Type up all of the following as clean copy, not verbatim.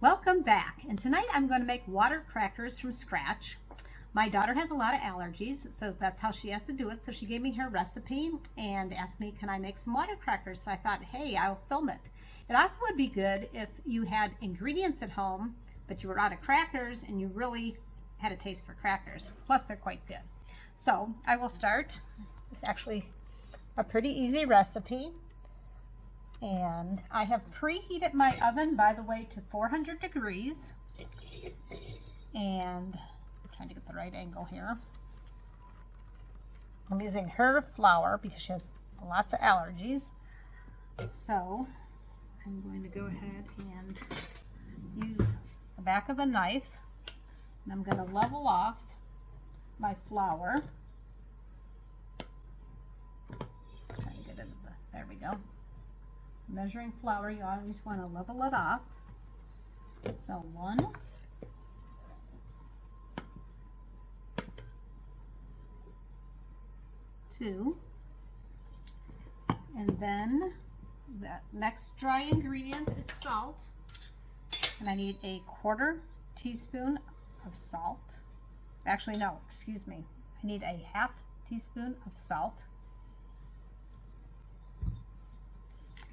Welcome back, and tonight I'm going to make water crackers from scratch. My daughter has a lot of allergies, so that's how she has to do it. So she gave me her recipe and asked me, can I make some water crackers? So I thought, hey, I'll film it. It also would be good if you had ingredients at home, but you were out of crackers and you really had a taste for crackers. Plus, they're quite good. So I will start. It's actually a pretty easy recipe. And I have preheated my oven, by the way, to 400 degrees. And I'm trying to get the right angle here. I'm using her flour because she has lots of allergies. So I'm going to go ahead and use the back of the knife. And I'm going to level off my flour. Trying to get it, there we go. Measuring flour, you always want to level it off. So 1, 2, and then the next dry ingredient is salt, and I need a 1/4 teaspoon of salt. Actually, no, excuse me. I need a 1/2 teaspoon of salt.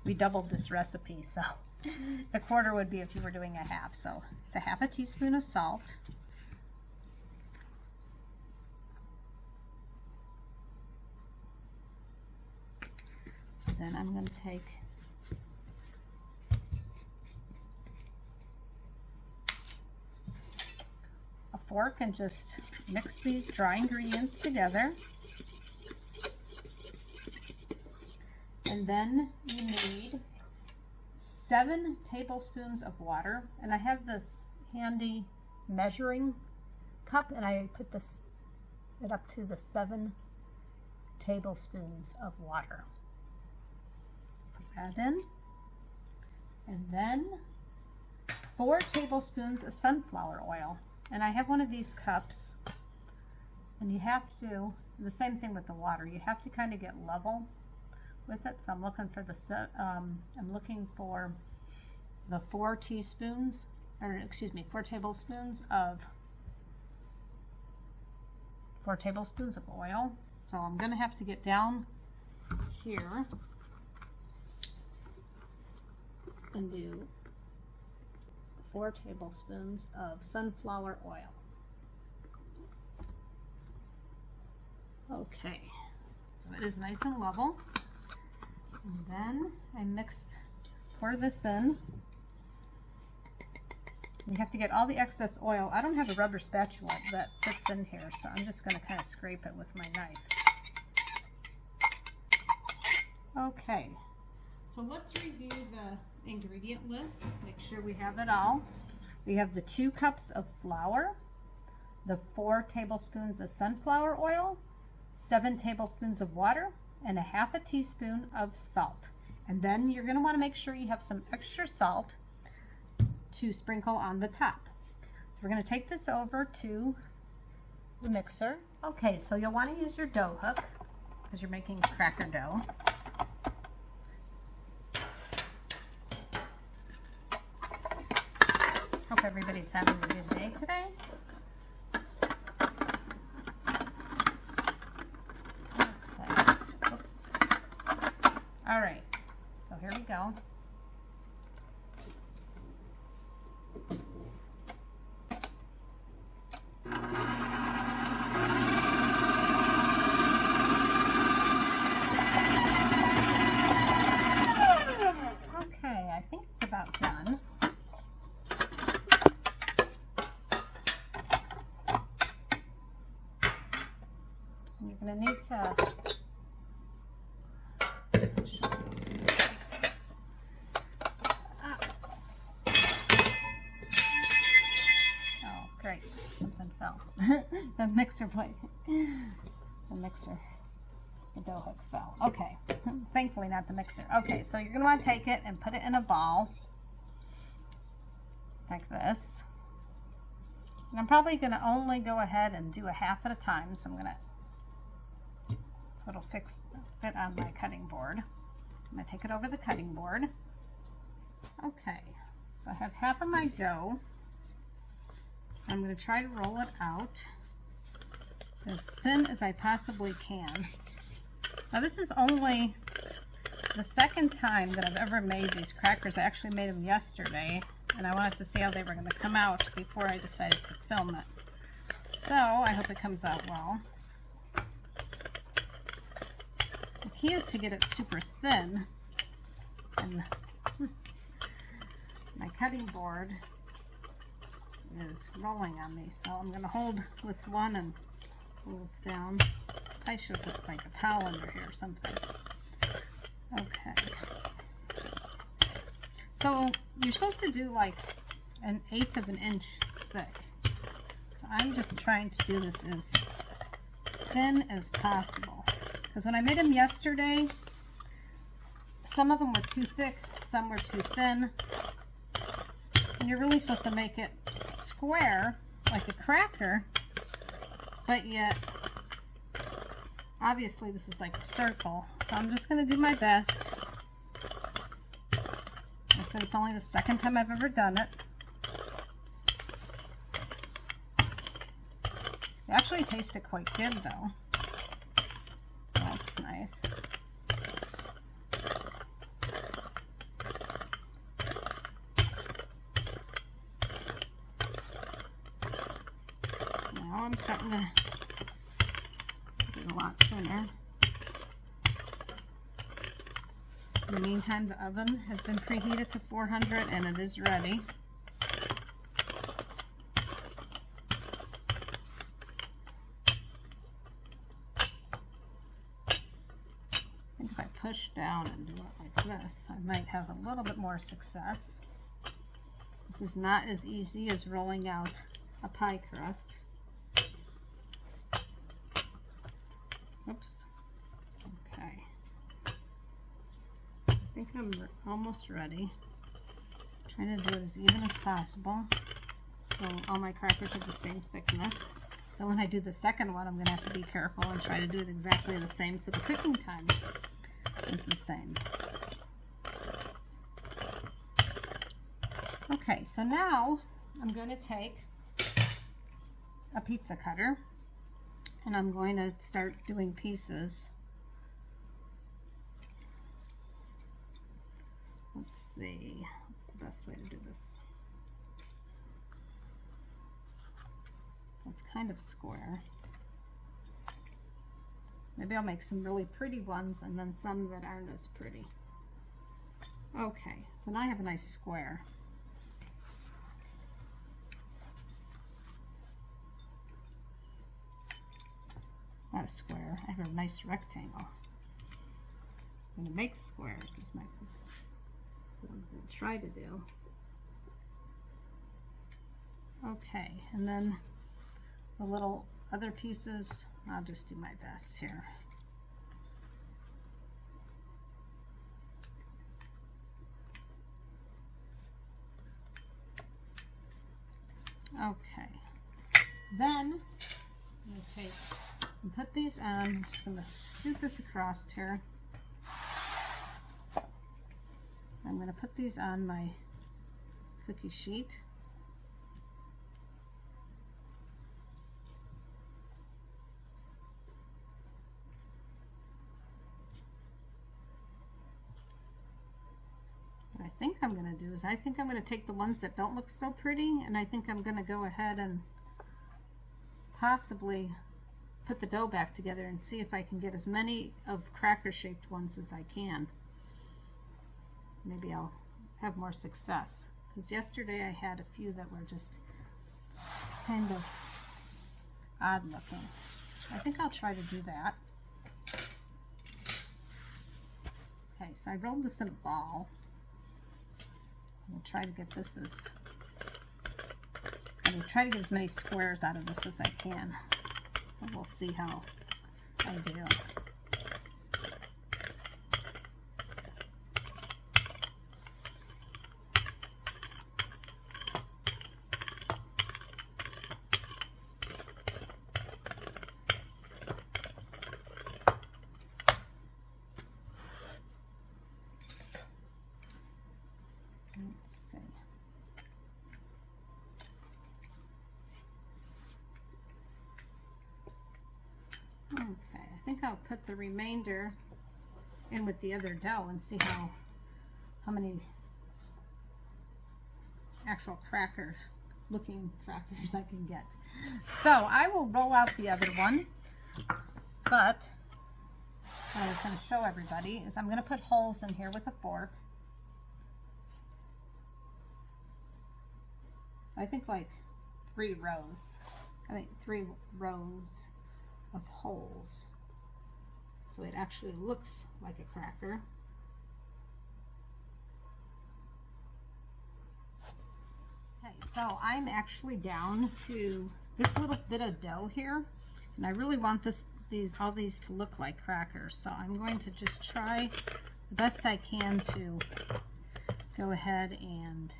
We doubled this recipe, so the 1/4 would be if you were doing a 1/2. So it's a 1/2 teaspoon of salt. Then I'm going to take a fork and just mix these dry ingredients together. And then you need 7 tablespoons of water. And I have this handy measuring cup, and I put it up to the 7 tablespoons of water. Put that in. And then 4 tablespoons of sunflower oil. And I have one of these cups, and you have to, the same thing with the water, you have to kind of get level with it. So I'm looking for the 4 tablespoons of oil. So I'm going to have to get down here and do 4 tablespoons of sunflower oil. Okay, so it is nice and level. And then I pour this in. You have to get all the excess oil. I don't have a rubber spatula that fits in here, so I'm just going to kind of scrape it with my knife. Okay, so let's review the ingredient list. Make sure we have it all. We have the 2 cups of flour, the 4 tablespoons of sunflower oil, 7 tablespoons of water, and a 1/2 teaspoon of salt. And then you're going to want to make sure you have some extra salt to sprinkle on the top. So we're going to take this over to the mixer. Okay, so you'll want to use your dough hook because you're making cracker dough. Hope everybody's having a good day today. All right, so here we go. Okay, I think it's about done. And you're going to need to great, something fell. The mixer plate. The dough hook fell. Okay, thankfully not the mixer. Okay, so you're going to want to take it and put it in a ball like this. And I'm probably going to only go ahead and do a 1/2 at a time, so I'm going to, so it'll fit on my cutting board. I'm going to take it over the cutting board. Okay, So I have half of my dough. I'm going to try to roll it out as thin as I possibly can. Now this is only the second time that I've ever made these crackers. I actually made them yesterday, and I wanted to see how they were going to come out before I decided to film it. So I hope it comes out well. The key is to get it super thin, and my cutting board is rolling on me, so I'm going to hold with one and pull this down. I should put like a towel under here or something. Okay. So you're supposed to do like 1/8 of an inch thick. So I'm just trying to do this as thin as possible. Because when I made them yesterday, some of them were too thick, some were too thin. And you're really supposed to make it square, like a cracker, but yet, obviously this is like a circle. So I'm just going to do my best. I said it's only the second time I've ever done it. It actually tasted quite good though. That's nice. Now I'm starting to get a lot thinner. In the meantime, the oven has been preheated to 400 and it is ready. I think if I push down and do it like this, I might have a little bit more success. This is not as easy as rolling out a pie crust. Oops. Okay. I think I'm almost ready. Trying to do it as even as possible, so all my crackers are the same thickness. Then when I do the second one, I'm going to have to be careful and try to do it exactly the same so the cooking time is the same. Okay, so now I'm going to take a pizza cutter and I'm going to start doing pieces. Let's see, what's the best way to do this? It's kind of square. Maybe I'll make some really pretty ones and then some that aren't as pretty. Okay, so now I have a nice square. Not a square, I have a nice rectangle. I'm going to make squares, that's what I'm going to try to do. Okay, and then the little other pieces, I'll just do my best here. Okay, then I'm going to take and put these on. I'm just going to scoot this across here. I'm going to put these on my cookie sheet. What I think I'm going to do is I think I'm going to take the ones that don't look so pretty, and I think I'm going to go ahead and possibly put the dough back together and see if I can get as many of cracker shaped ones as I can. Maybe I'll have more success, because yesterday I had a few that were just kind of odd looking. I think I'll try to do that. Okay, so I rolled this in a ball. I'll try to get this as, I'm going to try to get as many squares out of this as I can. So we'll see how I do. Let's see. think I'll put the remainder in with the other dough and see how many actual looking crackers I can get. So I will roll out the other one, but what I was going to show everybody is I'm going to put holes in here with a fork. I think like 3 rows. I think 3 rows of holes. So it actually looks like a cracker. Okay, so I'm actually down to this little bit of dough here, and I really want all these to look like crackers. So I'm going to just try the best I can to go ahead and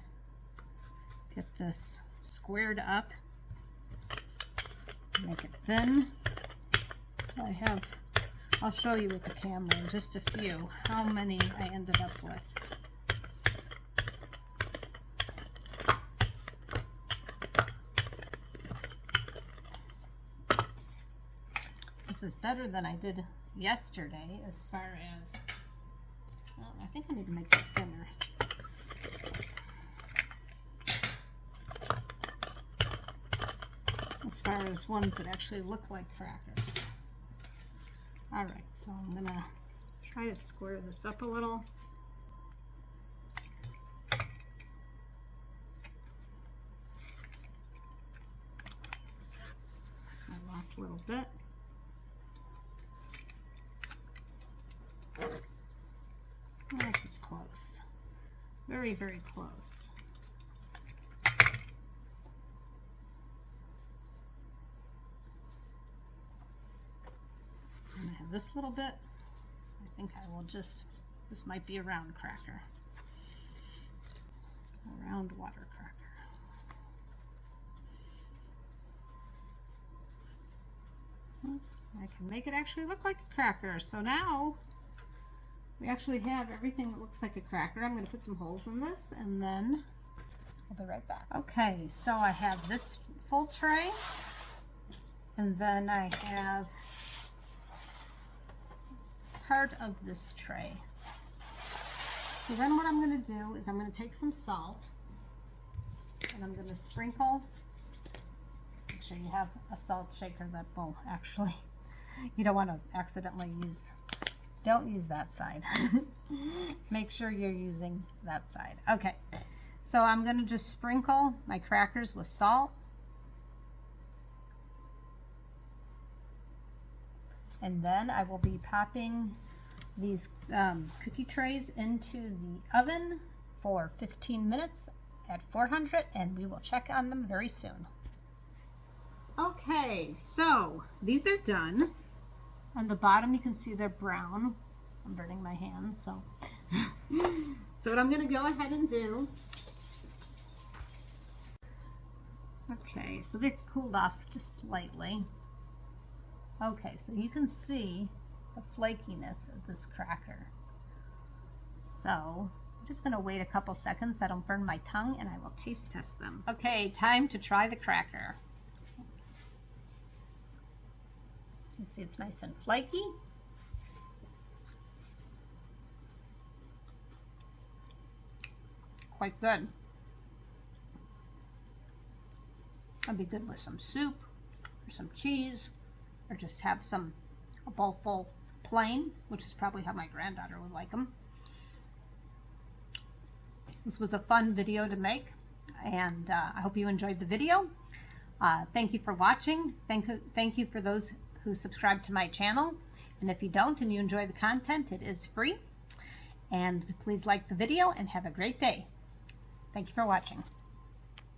get this squared up, make it thin. So I'll show you with the camera in just a few how many I ended up with. This is better than I did yesterday as far as, well, I think I need to make it thinner. As far as ones that actually look like crackers. Alright, so I'm going to try to square this up a little. My last little bit. This is close. Very, very close. And I have this little bit. I think I will just, this might be a round cracker. A round water cracker. I can make it actually look like a cracker. So now we actually have everything that looks like a cracker. I'm going to put some holes in this and then I'll be right back. Okay, so I have this full tray, and then I have part of this tray. So then what I'm going to do is I'm going to take some salt and I'm going to sprinkle. Make sure you have a salt shaker that will actually, you don't want to accidentally don't use that side. Make sure you're using that side. Okay, so I'm going to just sprinkle my crackers with salt. And then I will be popping these cookie trays into the oven for 15 minutes at 400, and we will check on them very soon. Okay, so these are done. On the bottom you can see they're brown. I'm burning my hands, so. So what I'm going to go ahead and do. Okay, so they're cooled off just slightly. Okay, so you can see the flakiness of this cracker. So I'm just going to wait a couple seconds so I don't burn my tongue, and I will taste test them. Okay, time to try the cracker. You can see it's nice and flaky. Quite good. That'd be good with some soup or some cheese, or just have a bowl full plain, which is probably how my granddaughter would like them. This was a fun video to make, and I hope you enjoyed the video. Thank you for watching. Thank you for those who subscribe to my channel. And if you don't and you enjoy the content, it is free. And please like the video and have a great day. Thank you for watching.